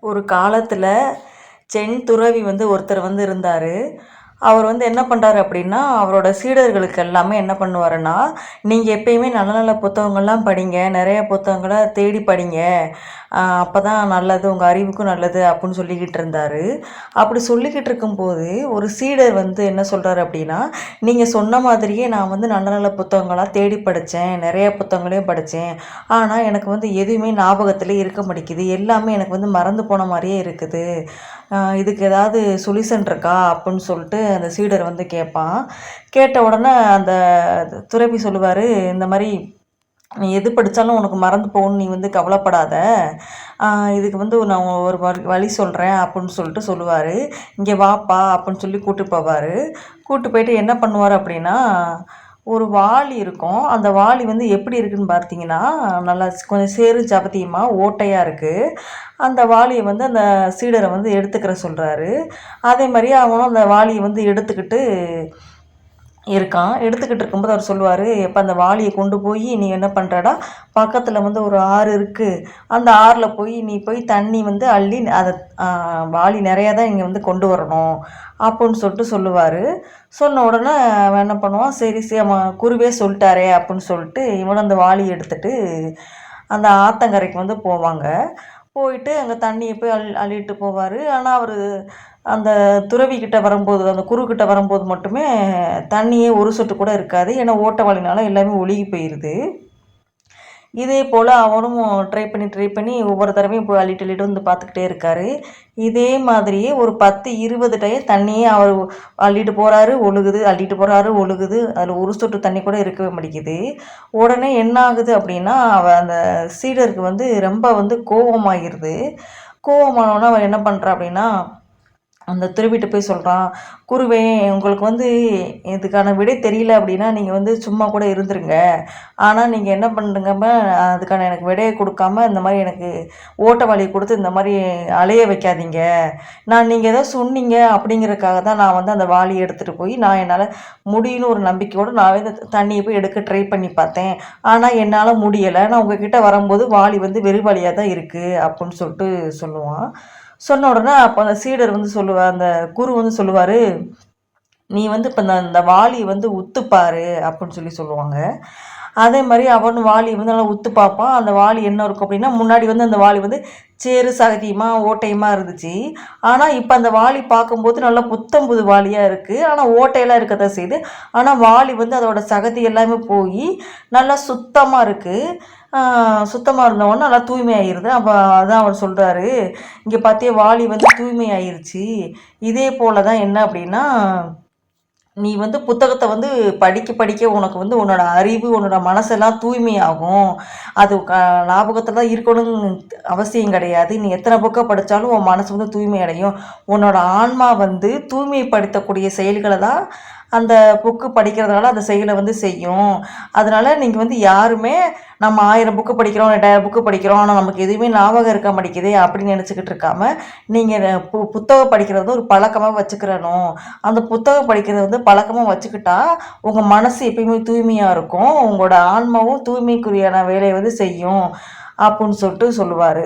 ஒரு காலத்தில் சென் துறவி ஒருத்தர் இருந்தார். அவர் என்ன பண்ணுறாரு அப்படின்னா, அவரோட சீடர்களுக்கு எல்லாமே என்ன பண்ணுவாருன்னா, நீங்கள் எப்பயுமே நல்ல நல்ல புத்தகங்கள்லாம் படிங்க, நிறைய புத்தகங்களை தேடி படிங்க, அப்போ தான் நல்லது, உங்கள் அறிவுக்கும் நல்லது அப்படின்னு சொல்லிக்கிட்டு இருந்தார். அப்படி சொல்லிக்கிட்டு இருக்கும்போது ஒரு சீடர் என்ன சொல்கிறாரு அப்படின்னா, நீங்கள் சொன்ன மாதிரியே நான் நல்ல நல்ல புத்தகங்களாக தேடி படித்தேன், நிறைய புத்தகங்களையும் படித்தேன், ஆனால் எனக்கு எதுவுமே ஞாபகத்திலே இருக்க மாட்டேங்குது, எல்லாமே எனக்கு மறந்து போன மாதிரியே இருக்குது, இதுக்கு ஏதாவது சொல்யூஷன் இருக்கா அப்படின்னு சொல்லிட்டு அந்த சீடர் கேட்பான். கேட்ட உடனே அந்த துறவி சொல்லுவார், இந்த மாதிரி நீ எது படித்தாலும் உனக்கு மறந்து போகணும், நீ கவலைப்படாத, இதுக்கு நான் ஒரு வழி சொல்கிறேன் அப்படின்னு சொல்லிட்டு சொல்லுவார். இங்கே வாப்பா அப்படின்னு சொல்லி கூப்பிட்டு போவார். கூப்பிட்டு போயிட்டு என்ன பண்ணுவார் அப்படின்னா, ஒரு வாளி இருக்கும். அந்த வாளி எப்படி இருக்குதுன்னு பார்த்தீங்கன்னா, நல்லா கொஞ்சம் சேறு சபத்தியமாக ஓட்டையாக இருக்குது. அந்த வாளியை அந்த சீடரை எடுத்துக்கிற சொல்கிறாரு. அதே மாதிரி அவனும் அந்த வாளியை எடுத்துக்கிட்டு இருக்கான். எடுத்துக்கிட்டு இருக்கும்போது அவர் சொல்லுவார், எப்போ அந்த வாளியை கொண்டு போய் நீ என்ன பண்ணுறடா, பக்கத்தில் ஒரு ஆறு இருக்குது, அந்த ஆறில் நீ போய் தண்ணி அள்ளி அதை வாளி நிறையா தான் இங்கே கொண்டு வரணும் அப்படின்னு சொல்லிட்டு சொல்லுவார். சொன்ன உடனே அவன் என்ன பண்ணுவான், சரி சரி அவன் குருவே சொல்லிட்டாரே அப்படின்னு சொல்லிட்டு இவனும் அந்த வாளியை எடுத்துகிட்டு அந்த ஆத்தங்கரைக்கு போவாங்க. போயிட்டு அங்கே தண்ணியை போய் அள்ளிட்டு போவார். ஆனால் அவர் அந்த துறவிக்கிட்ட வரும்போது, அந்த குருக்கிட்ட வரும்போது மட்டுமே தண்ணியே ஒரு சொட்டு கூட இருக்காது. ஏன்னா ஓட்ட வாளினால எல்லாமே ஒழுகி போயிடுது. இதே போல் அவனும் ட்ரை பண்ணி ஒவ்வொரு தடவையும் போய் அள்ளிட்டு பார்த்துக்கிட்டே இருக்கார். இதே மாதிரியே ஒரு 10-20 டைம் தண்ணியே அவர் அள்ளிட்டு போகிறாரு, ஒழுகுது, அள்ளிட்டு போகிறாரு, ஒழுகுது, அதில் ஒரு சொட்டு தண்ணி கூட இருக்கவே மாட்டேங்குது. உடனே என்ன ஆகுது அப்படின்னா, அந்த சீடருக்கு ரொம்ப கோபமாகிடுது. கோபமானோன்னா அவன் என்ன பண்ணுறான் அப்படின்னா, அந்த துறவிட்ட போய் சொல்கிறான், குருவே உங்களுக்கு இதுக்கான விடை தெரியல அப்படின்னா நீங்கள் சும்மா கூட இருந்துருங்க, ஆனால் நீங்கள் என்ன பண்ணுங்கம்மா, அதுக்கான எனக்கு விடையை கொடுக்காம இந்த மாதிரி எனக்கு ஓட்ட வழியை கொடுத்து இந்த மாதிரி அலைய வைக்காதீங்க, நான் நீங்கள் எதோ சொன்னீங்க அப்படிங்கிறதுக்காக தான் நான் அந்த வாளியை எடுத்துகிட்டு போய் நான் என்னால் முடியும்னு ஒரு நம்பிக்கையோடு நான் இந்த தண்ணியை போய் எடுக்க ட்ரை பண்ணி பார்த்தேன், ஆனால் என்னால் முடியலை, நான் உங்ககிட்ட வரும்போது வாளி வெறும் வழியாக தான் இருக்குது அப்படின்னு சொல்லிட்டு சொல்லுவான். சொன்ன உடனே அப்போ அந்த சீடர் சொல்லுவார், அந்த குரு சொல்லுவார், நீ இப்போ இந்த வாளி உத்துப்பாரு அப்படின்னு சொல்லுவாங்க. அதே மாதிரி அவன் வாளி நல்லா உத்து பார்ப்பான். அந்த வாளி என்ன இருக்கும் அப்படின்னா, முன்னாடி அந்த வாளி சேறு சகதியமாக ஓட்டையமாக இருந்துச்சு. ஆனால் இப்போ அந்த வாளி பார்க்கும்போது நல்லா புத்தம் புது வாளியாக இருக்குது. ஆனால் ஓட்டையெல்லாம் இருக்க தான் செய்யுது. ஆனால் வாளி அதோட சகதி எல்லாமே போய் நல்லா சுத்தமாக இருக்குது. சுத்தமாக இருந்தவொடனே நல்லா தூய்மையாகிடுது. அப்போ அதான் அவர் சொல்கிறாரு, இங்கே பார்த்தியா வாளி தூய்மையாயிருச்சு, இதே போல் தான் என்ன அப்படின்னா, நீ புத்தகத்தை படிக்க உனக்கு உன்னோட அறிவு, உன்னோட மனசெல்லாம் தூய்மையாகும். அது ஞாபகத்தில் தான் இருக்கணும்னு அவசியம் கிடையாது. நீ எத்தனை புக்கை படித்தாலும் உன் மனசு தூய்மை அடையும். உன்னோட ஆன்மா தூய்மைப்படுத்தக்கூடிய செயல்களை தான் அந்த புக்கு படிக்கிறதுனால அந்த செயலை செய்யும். அதனால் நீங்கள் யாருமே நம்ம 1000 புக்கு படிக்கிறோம், 2000 புக்கு படிக்கிறோம், ஆனால் நமக்கு எதுவுமே ஞாபகம் இருக்க மாட்டேங்குது அப்படின்னு நினச்சிக்கிட்டு இருக்காம, நீங்கள் புத்தகம் படிக்கிறது ஒரு பழக்கமாக வச்சுக்கிறணும். அந்த புத்தகம் படிக்கிறது பழக்கமாக வச்சுக்கிட்டா உங்கள் மனசு எப்பயுமே தூய்மையாக இருக்கும், உங்களோட ஆன்மாவும் தூய்மைக்குரியான வேலையை செய்யும் அப்படின்னு சொல்லிட்டு சொல்லுவார்.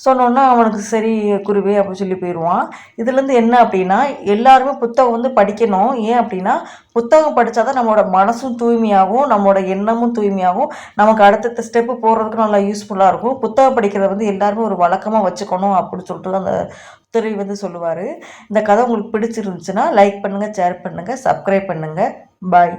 சொன்னோன்னா அவனுக்கு சரி குருவே அப்படின்னு சொல்லி போயிடுவான். இதுலேருந்து என்ன அப்படின்னா, எல்லாருமே புத்தகம் படிக்கணும். ஏன் அப்படின்னா, புத்தகம் படித்தா தான் நம்மளோட மனசும் தூய்மையாகும், நம்மளோட எண்ணமும் தூய்மையாகும், நமக்கு அடுத்தடுத்த ஸ்டெப்பு போடுறதுக்கு நல்லா யூஸ்ஃபுல்லாக இருக்கும். புத்தகம் படிக்கிறத எல்லாருமே ஒரு வழக்கமாக வச்சுக்கணும் அப்படின்னு சொல்லிட்டு அந்த துறவி சொல்லுவார். இந்த கதை உங்களுக்கு பிடிச்சிருந்துச்சுன்னா லைக் பண்ணுங்கள், ஷேர் பண்ணுங்கள், சப்ஸ்கிரைப் பண்ணுங்கள். பாய்.